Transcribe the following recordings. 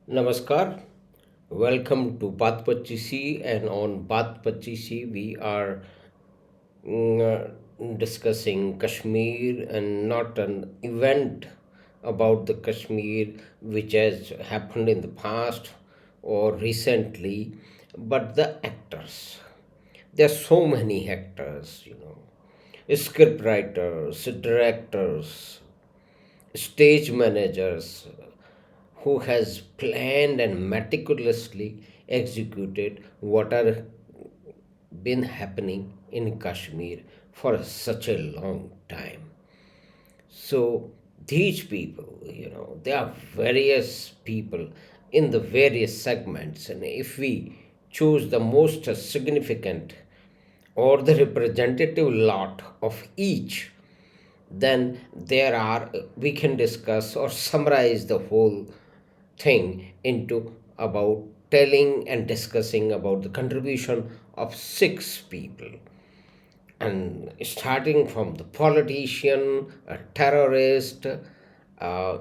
Namaskar. Welcome to Baat Pachisi, and on Baat Pachisi we are discussing Kashmir, and not an event about the Kashmir which has happened in the past or recently, but the actors. There are so many actors, script writers, directors, stage managers who has planned and meticulously executed what are been happening in Kashmir for such a long time. So these people, there are various people in the various segments, and if we choose the most significant or the representative lot of each, then there are we can discuss or summarize the whole thing into about telling and discussing about the contribution of six people, and starting from the politician, a terrorist,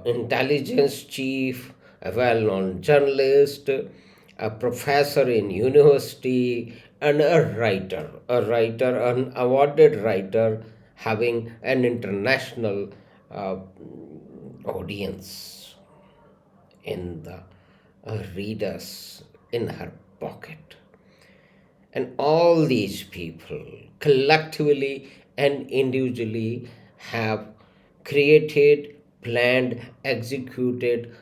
intelligence chief, a well-known journalist, a professor in university, and a writer, an awarded writer having an international uh, audience in the readers in her pocket. And all these people, collectively and individually, have created, planned, executed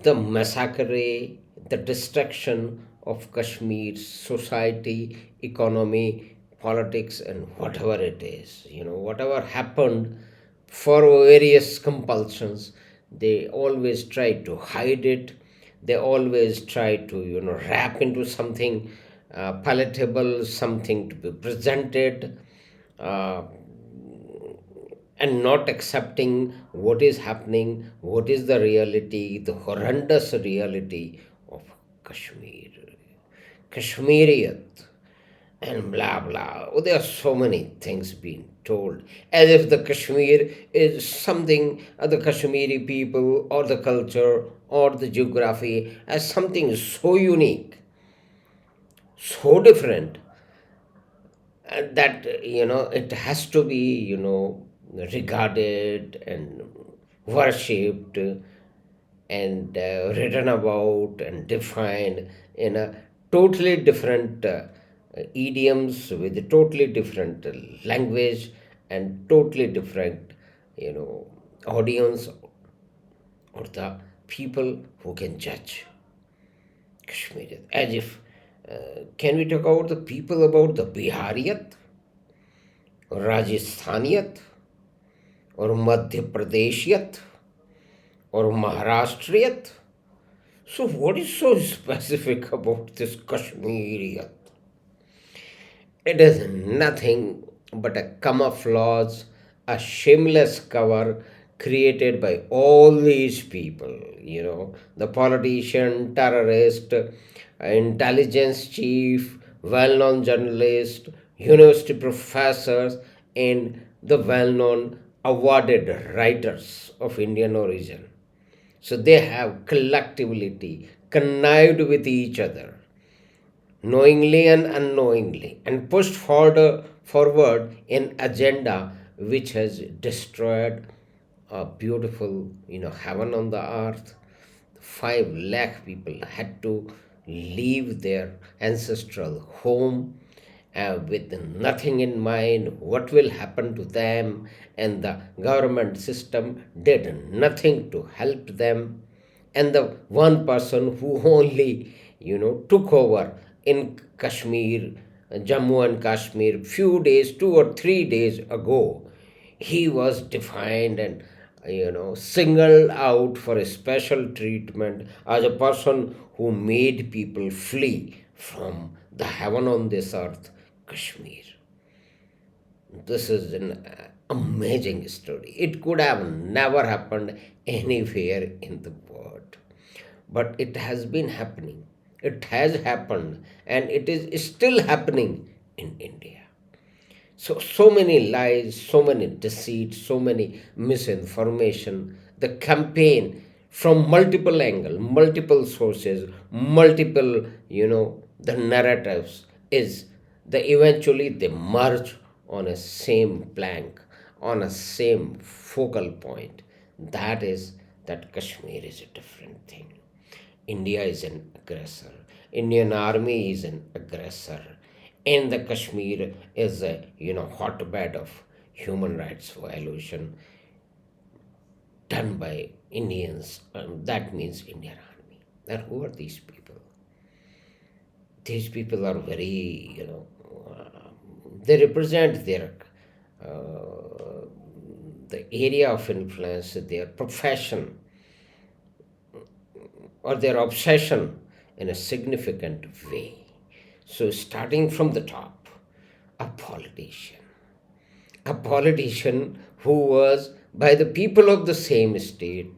the massacre, the destruction of Kashmir's society, economy, politics, and whatever it is. Whatever happened for various compulsions, they always try to hide it. They always try to, wrap into something palatable, something to be presented, uh, and not accepting what is happening, what is the reality, the horrendous reality of Kashmir, Kashmiriyat, and blah blah. Oh, there are so many things being told as if the Kashmir is something, the Kashmiri people or the culture or the geography as something so unique, so different, that it has to be regarded and worshipped and written about and defined in a totally different idioms with a totally different language and totally different audience or the people who can judge Kashmir. As if, can we talk about the people about the Bihariyat or Rajasthaniyat or Madhya Pradeshiyat or Maharashtriyat? So, what is so specific about this Kashmiriyat? It is nothing but a camouflage, a shameless cover created by all these people, the politician, terrorist, intelligence chief, well known journalist, university professors, and the well known awarded writers of Indian origin. So they have collectively connived with each other, knowingly and unknowingly, and pushed forward an agenda which has destroyed a beautiful, heaven on the earth. 5 lakh people had to leave their ancestral home with nothing in mind, what will happen to them, and the government system did nothing to help them. And the one person who only, took over in Kashmir, Jammu and Kashmir, few days, 2 or 3 days ago, he was defined and singled out for a special treatment as a person who made people flee from the heaven on this earth, Kashmir. This is an amazing story. It could have never happened anywhere in the world, but it has been happening. It has happened, and it is still happening in India. So many lies, so many deceits, so many misinformation. The campaign from multiple angle, multiple sources, multiple, the narratives is the eventually they merge on a same plank, on a same focal point. That is that Kashmir is a different thing. India is an aggressor. Indian army is an aggressor. And the Kashmir is a hotbed of human rights violation done by Indians. That means Indian army. Now, who are these people? These people are very, they represent their the area of influence, their profession, or their obsession in a significant way. So, starting from the top, a politician. A politician who was, by the people of the same state,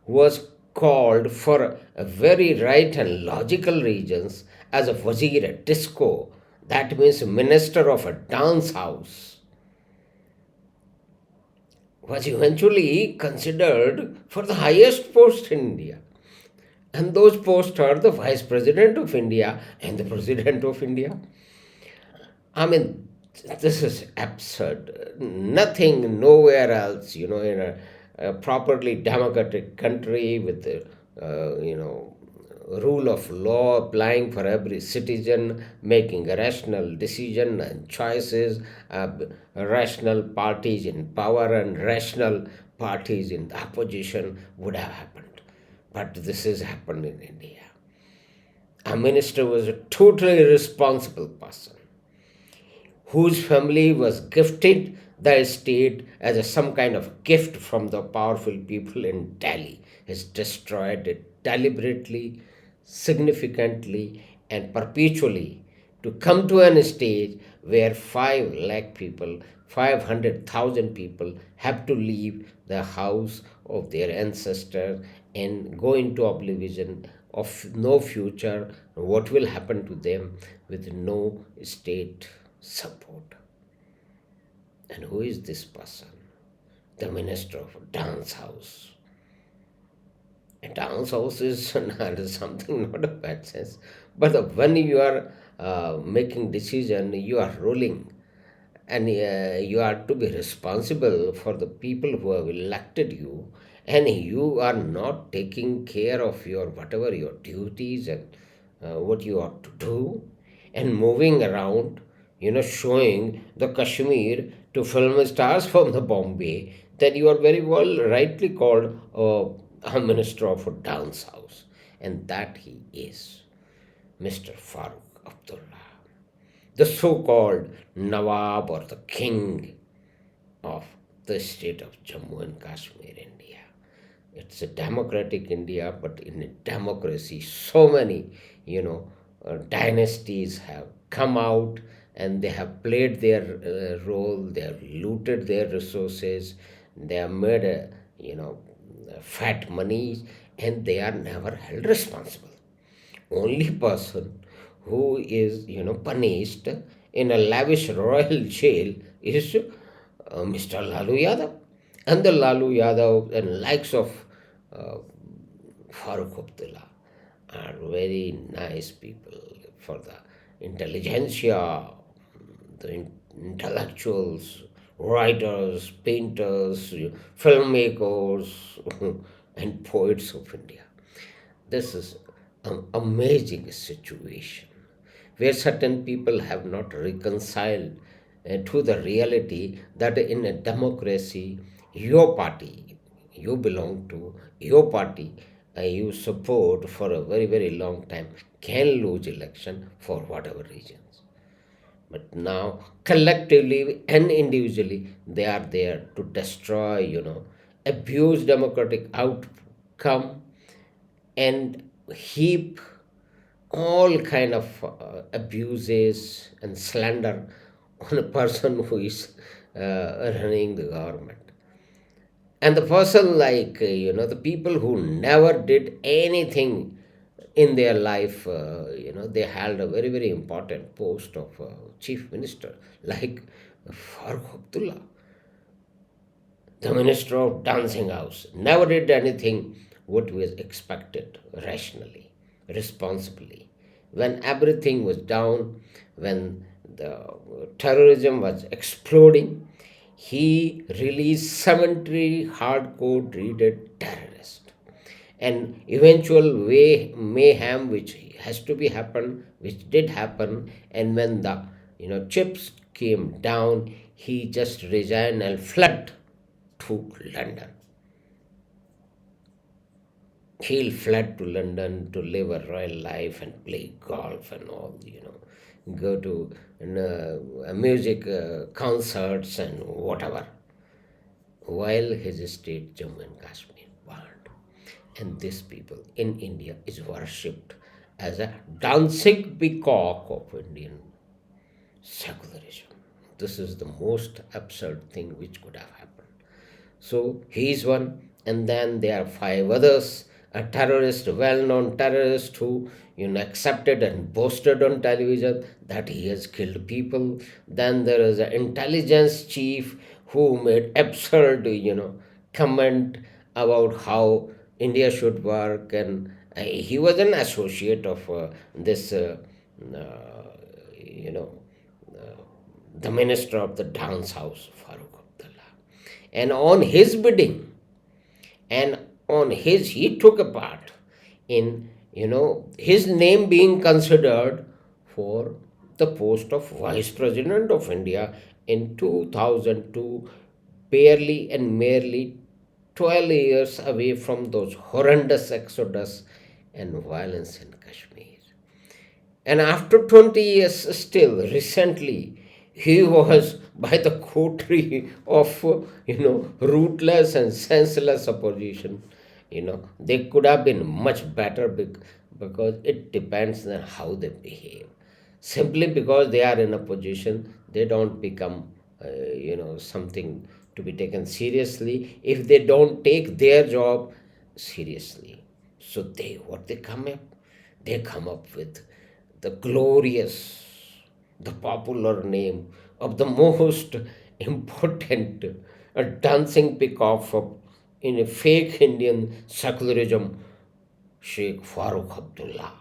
was called for a very right and logical reasons as a wazir, a disco, that means minister of a dance house, was eventually considered for the highest post in India. And those posts are the Vice President of India and the President of India. I mean, this is absurd. Nothing, nowhere else, in a properly democratic country with the, rule of law applying for every citizen, making a rational decision and choices, rational parties in power and rational parties in the opposition would have happened. But this has happened in India. A minister was a totally irresponsible person whose family was gifted the state as some kind of gift from the powerful people in Delhi, has destroyed it deliberately, significantly, and perpetually to come to an stage where 5 lakh people, 500,000 people have to leave the house of their ancestors and go into oblivion of no future, what will happen to them with no state support. And who is this person? The minister of a dance house. A dance house is not something, not a bad sense, but when you are making decision, you are ruling, and you are to be responsible for the people who have elected you, and you are not taking care of your whatever your duties and what you ought to do, and moving around, showing the Kashmir to film stars from the Bombay, then you are very well rightly called a minister of a dance house, and that he is Mr. Farooq Abdullah, the so-called Nawab or the king of the state of Jammu and Kashmir, India. It's a democratic India, but in a democracy, so many, dynasties have come out and they have played their role, they have looted their resources, they have made fat money, and they are never held responsible. Only person who is punished in a lavish royal jail is Mr. Lalu Yadav, and the Lalu Yadav and likes of uh, Farooq Abdullah are very nice people for the intelligentsia, the intellectuals, writers, painters, filmmakers, and poets of India. This is an amazing situation where certain people have not reconciled to the reality that in a democracy, your party you belong to, your party you support for a very, very long time can lose election for whatever reasons. But now, collectively and individually, they are there to destroy, abuse democratic outcome and heap all kind of abuses and slander on a person who is running the government. And the person like, the people who never did anything in their life, they held a very, very important post of chief minister, like Farooq Abdullah, the minister of dancing house, never did anything what was expected rationally, responsibly. When everything was down, when the terrorism was exploding, he released 70 hardcore treated terrorists. And eventual mayhem which has to be happen, which did happen, and when the chips came down, he just resigned and fled to London. He fled to London to live a royal life and play golf and all, go to music concerts and whatever, while his state Jammu and Kashmir burned. And this people in India is worshipped as a dancing peacock of Indian secularism. This is the most absurd thing which could have happened. So he is one, and then there are five others. A terrorist, a well-known terrorist who accepted and boasted on television that he has killed people. Then there is an intelligence chief who made absurd comment about how India should work, and he was an associate of this you know the minister of the dance house, Farooq Abdullah. And on his bidding, and he took a part in, his name being considered for the post of Vice President of India in 2002, barely and merely 12 years away from those horrendous exodus and violence in Kashmir. And after 20 years, still recently, he was by the coterie of, rootless and senseless opposition. They could have been much better because it depends on how they behave. Simply because they are in a position, they don't become, something to be taken seriously if they don't take their job seriously. So what they come up with the glorious, the popular name of the most important dancing peacock in a fake Indian secularism, Sheikh Farooq Abdullah,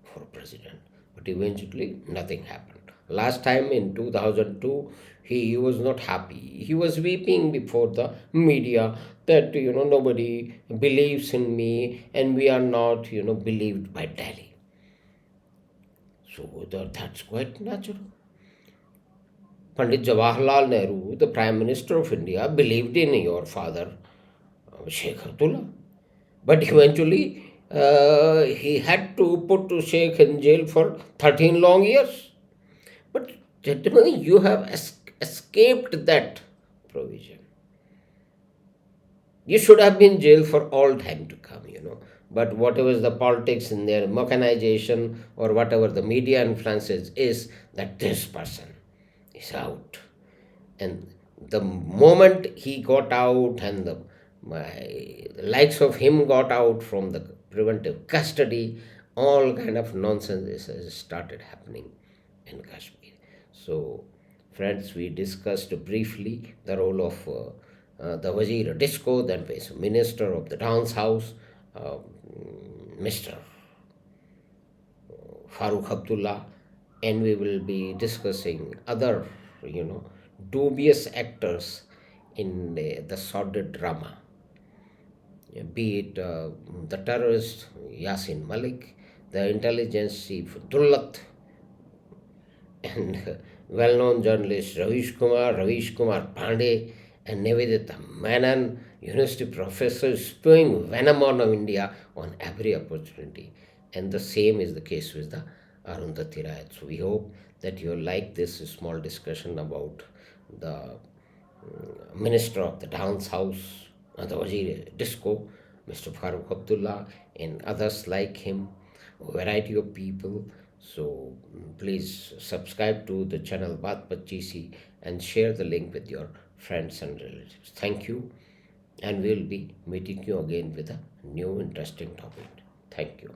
for president. But eventually, nothing happened. Last time in 2002, he was not happy. He was weeping before the media that, nobody believes in me and we are not, believed by Delhi. So that's quite natural. Pandit Jawaharlal Nehru, the Prime Minister of India, believed in your father, Sheikh Abdullah. But eventually, he had to put to Sheikh in jail for 13 long years. But, gentlemen, you have escaped that provision. You should have been jailed for all time to come. But whatever is the politics in their mechanization or whatever the media influences is that this person is out. And the moment he got out and the likes of him got out from the preventive custody, all kind of nonsense has started happening in Kashmir. So, friends, we discussed briefly the role of the Wazir Disco, then Minister of the Dance House, uh, Mr. Farooq Abdullah, and we will be discussing other, dubious actors in the sordid drama, be it the terrorist Yasin Malik, the intelligence chief Dulat, and well-known journalist Ravish Kumar Pandey, and Nivedita Memon, university professor spewing venom on India on every opportunity. And the same is the case with the Arundhati riots. So we hope that you like this small discussion about the Minister of the Dance House, the Wazir Disco, Mr. Farooq Abdullah, and others like him, a variety of people. So please subscribe to the channel Baat Pachisi and share the link with your friends and relatives. Thank you, and we'll be meeting you again with a new interesting topic. Thank you.